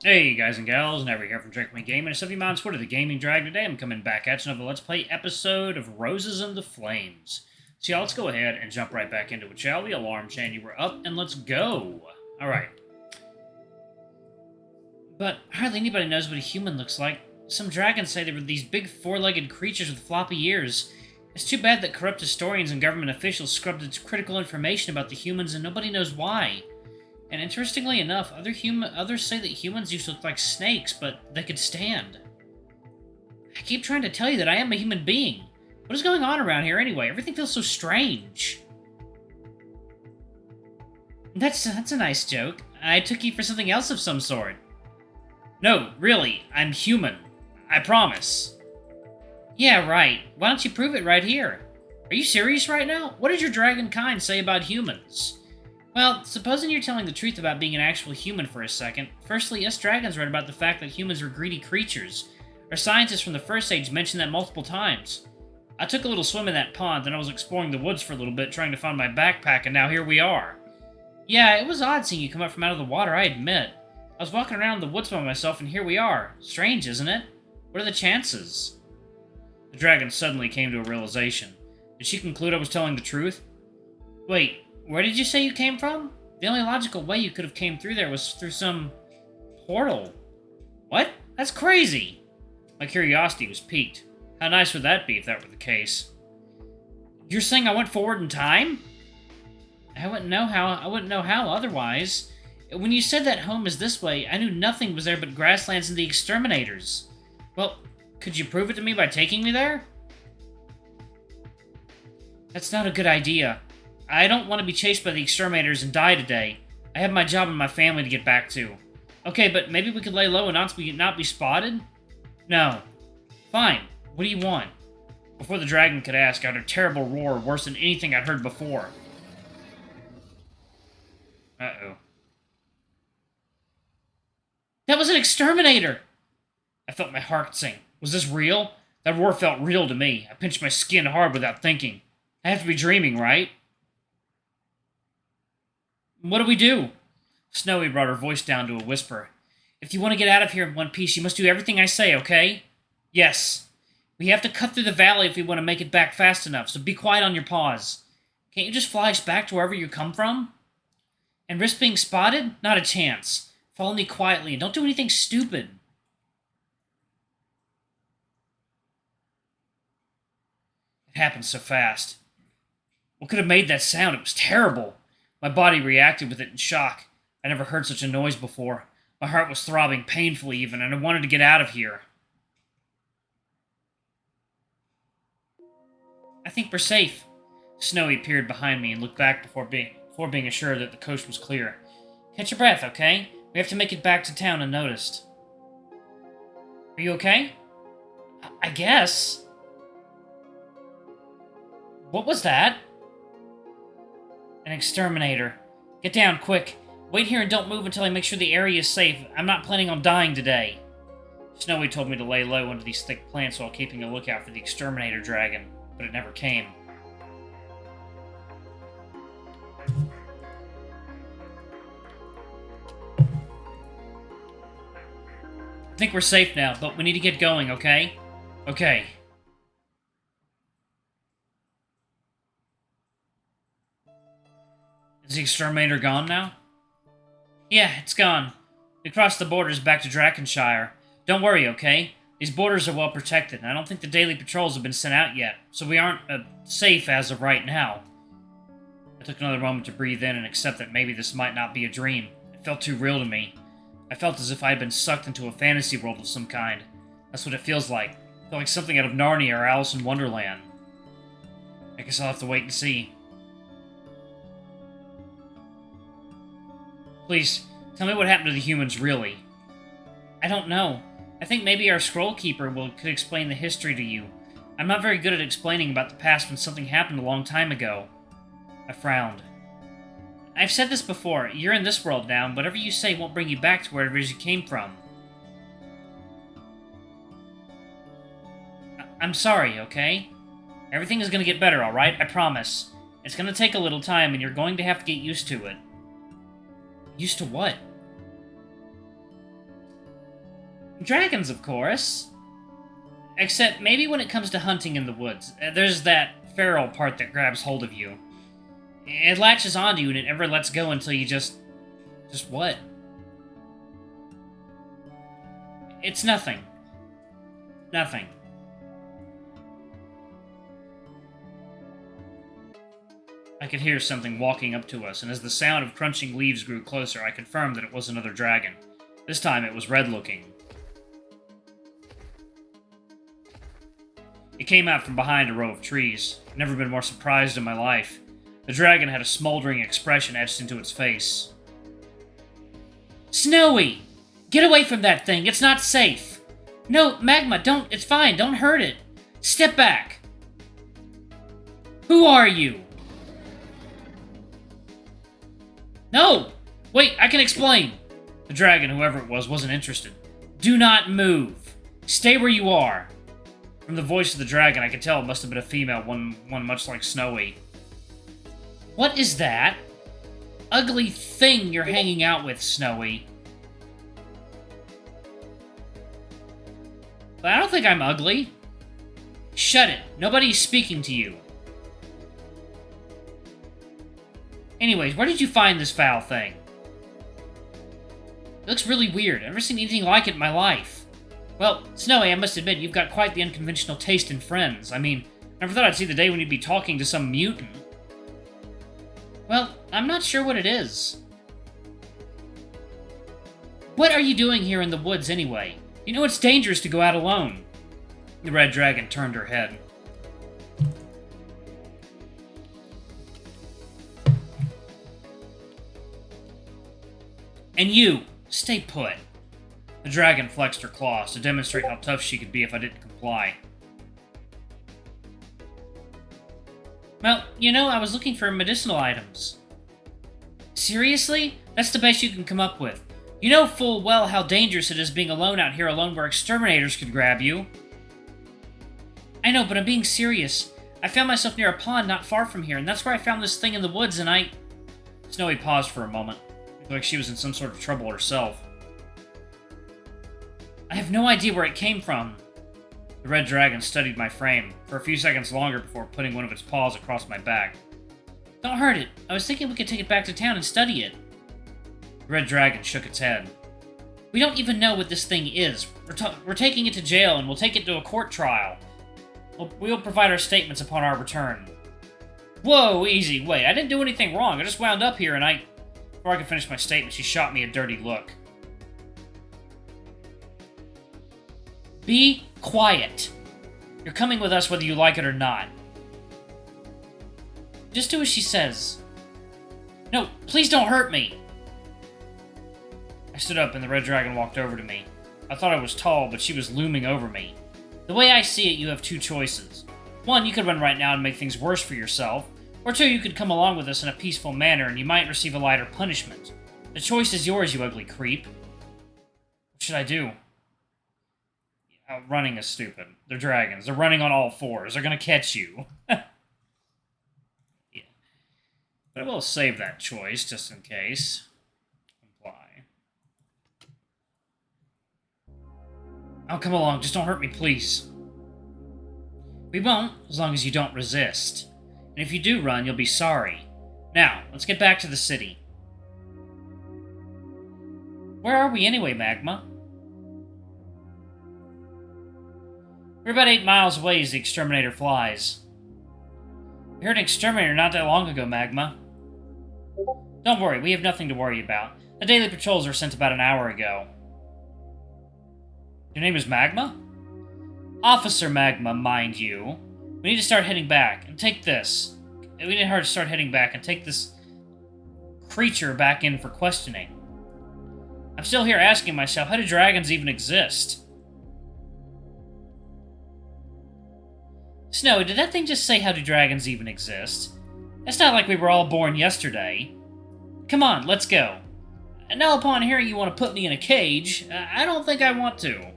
Hey guys and gals, Never here from Drake Gaming, and 70 Mods Twitter, the Gaming Drag. Today I'm coming back at you with a Let's Play episode of Roses and the Flames. So yeah, let's go ahead and jump right back into it, shall we? Alarm chain, you were up, and let's go! Alright. But hardly anybody knows what a human looks like. Some dragons say they were these big four-legged creatures with floppy ears. It's too bad that corrupt historians and government officials scrubbed its critical information about the humans and nobody knows why. And interestingly enough, others say that humans used to look like snakes, but they could stand. I keep trying to tell you that I am a human being. What is going on around here anyway? Everything feels so strange. That's a nice joke. I took you for something else of some sort. No, really, I'm human. I promise. Yeah, right. Why don't you prove it right here? Are you serious right now? What did your dragon kind say about humans? Well, supposing you're telling the truth about being an actual human for a second, firstly, us dragons read about the fact that humans were greedy creatures. Our scientists from the First Age mentioned that multiple times. I took a little swim in that pond, then I was exploring the woods for a little bit, trying to find my backpack, and now here we are. Yeah, it was odd seeing you come up from out of the water, I admit. I was walking around the woods by myself, and here we are. Strange, isn't it? What are the chances? The dragon suddenly came to a realization. Did she conclude I was telling the truth? Wait. Where did you say you came from? The only logical way you could have came through there was through some portal. What? That's crazy! My curiosity was piqued. How nice would that be if that were the case? You're saying I went forward in time? I wouldn't know how otherwise. When you said that home is this way, I knew nothing was there but grasslands and the exterminators. Well, could you prove it to me by taking me there? That's not a good idea. I don't want to be chased by the exterminators and die today. I have my job and my family to get back to. Okay, but maybe we could lay low and not be spotted? No. Fine. What do you want? Before the dragon could ask, I heard a terrible roar worse than anything I'd heard before. Uh-oh. That was an exterminator! I felt my heart sink. Was this real? That roar felt real to me. I pinched my skin hard without thinking. I have to be dreaming, right? What do we do? Snowy brought her voice down to a whisper. If you want to get out of here in one piece, you must do everything I say, okay? Yes. We have to cut through the valley if we want to make it back fast enough, so be quiet on your paws. Can't you just fly us back to wherever you come from? And risk being spotted? Not a chance. Follow me quietly and don't do anything stupid. It happened so fast. What could have made that sound? It was terrible. My body reacted with it in shock. I never heard such a noise before. My heart was throbbing painfully even, and I wanted to get out of here. I think we're safe. Snowy peered behind me and looked back before being assured that the coast was clear. Catch your breath, okay? We have to make it back to town unnoticed. Are you okay? I guess. What was that? An exterminator. Get down, quick. Wait here and don't move until I make sure the area is safe. I'm not planning on dying today. Snowy told me to lay low under these thick plants while keeping a lookout for the exterminator dragon, but it never came. I think we're safe now, but we need to get going, okay? Okay. Is the exterminator gone now? Yeah, it's gone. We crossed the borders back to Drakenshire. Don't worry, okay? These borders are well protected, and I don't think the daily patrols have been sent out yet, so we aren't safe as of right now. I took another moment to breathe in and accept that maybe this might not be a dream. It felt too real to me. I felt as if I had been sucked into a fantasy world of some kind. That's what it feels like. It felt like something out of Narnia or Alice in Wonderland. I guess I'll have to wait and see. Please, tell me what happened to the humans, really. I don't know. I think maybe our Scroll Keeper could explain the history to you. I'm not very good at explaining about the past when something happened a long time ago. I frowned. I've said this before. You're in this world now, and whatever you say won't bring you back to wherever it is you came from. I'm sorry, okay? Everything is going to get better, alright? I promise. It's going to take a little time, and you're going to have to get used to it. Used to what? Dragons, of course. Except maybe when it comes to hunting in the woods. There's that feral part that grabs hold of you. It latches onto you and it never lets go until you just what? It's nothing. Nothing. I could hear something walking up to us, and as the sound of crunching leaves grew closer, I confirmed that it was another dragon. This time it was red-looking. It came out from behind a row of trees. I've never been more surprised in my life. The dragon had a smoldering expression etched into its face. Snowy! Get away from that thing! It's not safe! No, Magma, don't! It's fine! Don't hurt it! Step back! Who are you? No! Wait, I can explain! The dragon, whoever it was, wasn't interested. Do not move! Stay where you are! From the voice of the dragon, I could tell it must have been a female, one much like Snowy. What is that? Ugly thing you're hanging out with, Snowy. But I don't think I'm ugly. Shut it. Nobody's speaking to you. Anyways, where did you find this foul thing? It looks really weird. I've never seen anything like it in my life. Well, Snowy, I must admit, you've got quite the unconventional taste in friends. I mean, I never thought I'd see the day when you'd be talking to some mutant. Well, I'm not sure what it is. What are you doing here in the woods, anyway? You know it's dangerous to go out alone. The red dragon turned her head. And you, stay put. The dragon flexed her claws to demonstrate how tough she could be if I didn't comply. Well, you know, I was looking for medicinal items. Seriously? That's the best you can come up with. You know full well how dangerous it is being alone out here alone where exterminators could grab you. I know, but I'm being serious. I found myself near a pond not far from here, and that's where I found this thing in the woods, and I... Snowy paused for a moment. Looked like she was in some sort of trouble herself. I have no idea where it came from. The red dragon studied my frame for a few seconds longer before putting one of its paws across my back. Don't hurt it. I was thinking we could take it back to town and study it. The red dragon shook its head. We don't even know what this thing is. We're taking it to jail, and we'll take it to a court trial. We'll provide our statements upon our return. Whoa, easy. Wait, I didn't do anything wrong. I just wound up here, and Before I could finish my statement, she shot me a dirty look. Be quiet. You're coming with us whether you like it or not. Just do as she says. No, please don't hurt me. I stood up and the red dragon walked over to me. I thought I was tall, but she was looming over me. The way I see it, you have two choices. One, you could run right now and make things worse for yourself. Or two, you could come along with us in a peaceful manner and you might receive a lighter punishment. The choice is yours, you ugly creep. What should I do? Running is stupid. They're dragons. They're running on all fours. They're gonna catch you. Yeah. But I will save that choice, just in case. Comply. Oh, come along. Just don't hurt me, please. We won't, as long as you don't resist. And if you do run, you'll be sorry. Now, let's get back to the city. Where are we anyway, Magma? We're about 8 miles away as the exterminator flies. We heard an exterminator not that long ago, Magma. Don't worry, we have nothing to worry about. The daily patrols were sent about an hour ago. Your name is Magma? Officer Magma, mind you. We need to start heading back, and take this. We need her to start heading back and take this creature back in for questioning. I'm still here asking myself, how do dragons even exist? Snowy, did that thing just say how do dragons even exist? It's not like we were all born yesterday. Come on, let's go. And now upon hearing you want to put me in a cage, I don't think I want to.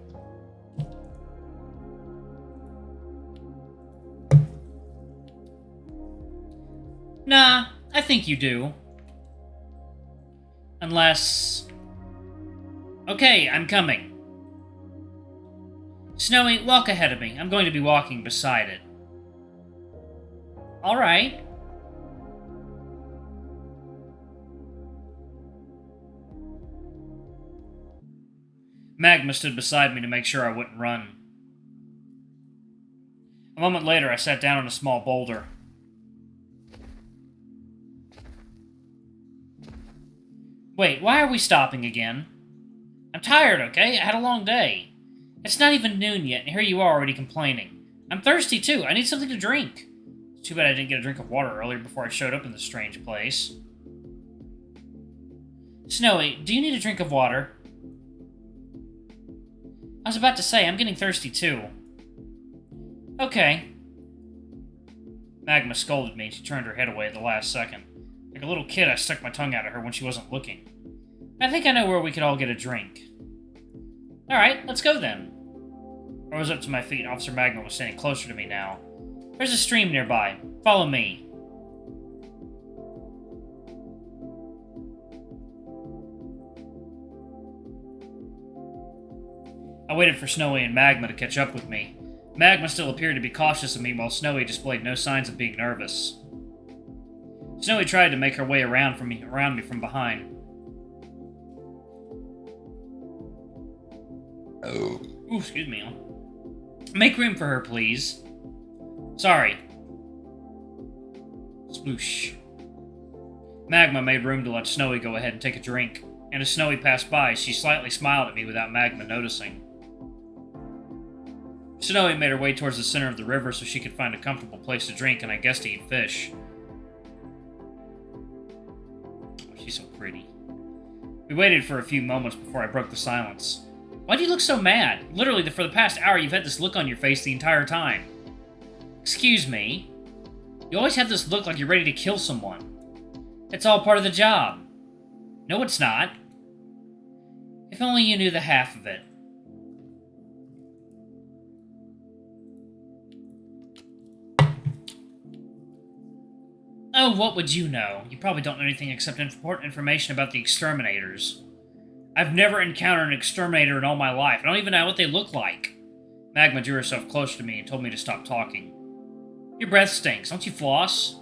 Nah, I think you do. Unless... Okay, I'm coming. Snowy, walk ahead of me. I'm going to be walking beside it. Alright. Magma stood beside me to make sure I wouldn't run. A moment later, I sat down on a small boulder. Wait, why are we stopping again? I'm tired, okay? I had a long day. It's not even noon yet, and here you are already complaining. I'm thirsty, too. I need something to drink. It's too bad I didn't get a drink of water earlier before I showed up in this strange place. Snowy, do you need a drink of water? I was about to say, I'm getting thirsty, too. Okay. Magma scolded me, and she turned her head away at the last second. Like a little kid, I stuck my tongue out at her when she wasn't looking. I think I know where we could all get a drink. Alright, let's go then. I rose up to my feet, and Officer Magma was standing closer to me now. There's a stream nearby. Follow me. I waited for Snowy and Magma to catch up with me. Magma still appeared to be cautious of me, while Snowy displayed no signs of being nervous. Snowy tried to make her way around me from behind. Oh. Ooh, excuse me. Make room for her, please. Sorry. Sploosh. Magma made room to let Snowy go ahead and take a drink, and as Snowy passed by, she slightly smiled at me without Magma noticing. Snowy made her way towards the center of the river so she could find a comfortable place to drink and I guess to eat fish. Oh, she's so pretty. We waited for a few moments before I broke the silence. Why do you look so mad? Literally, for the past hour, you've had this look on your face the entire time. Excuse me? You always have this look like you're ready to kill someone. It's all part of the job. No, it's not. If only you knew the half of it. Oh, what would you know? You probably don't know anything except important information about the exterminators. I've never encountered an exterminator in all my life. I don't even know what they look like. Magma drew herself closer to me and told me to stop talking. Your breath stinks. Don't you floss?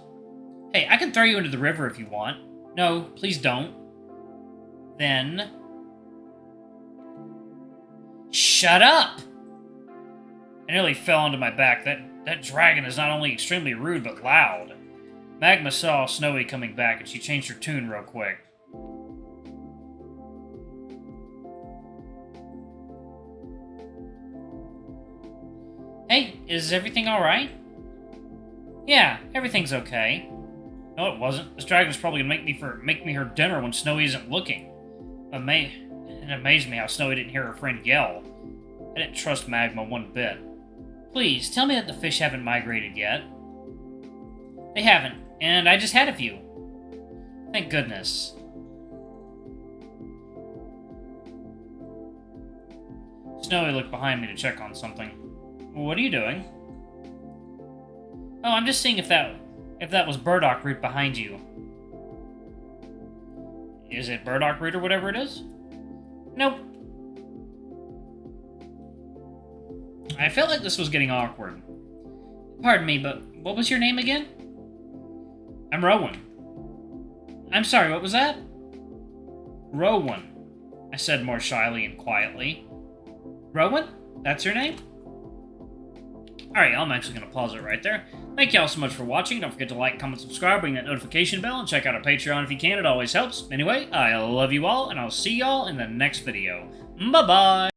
Hey, I can throw you into the river if you want. No, please don't. Then... Shut up! I nearly fell onto my back. That dragon is not only extremely rude, but loud. Magma saw Snowy coming back, and she changed her tune real quick. Hey, is everything alright? Yeah, everything's okay. No, it wasn't. This dragon's probably gonna make me her dinner when Snowy isn't looking. It amazed me how Snowy didn't hear her friend yell. I didn't trust Magma one bit. Please, tell me that the fish haven't migrated yet. They haven't, and I just had a few. Thank goodness. Snowy looked behind me to check on something. What are you doing? Oh, I'm just seeing if that was burdock root behind you. Is it burdock root or whatever it is? Nope. I felt like this was getting awkward. Pardon me, but what was your name again? I'm Rowan. I'm sorry, what was that? Rowan, I said more shyly and quietly. Rowan? That's your name? Alright, I'm actually going to pause it right there. Thank you all so much for watching. Don't forget to like, comment, subscribe, ring that notification bell, and check out our Patreon if you can. It always helps. Anyway, I love you all, and I'll see y'all in the next video. Bye-bye!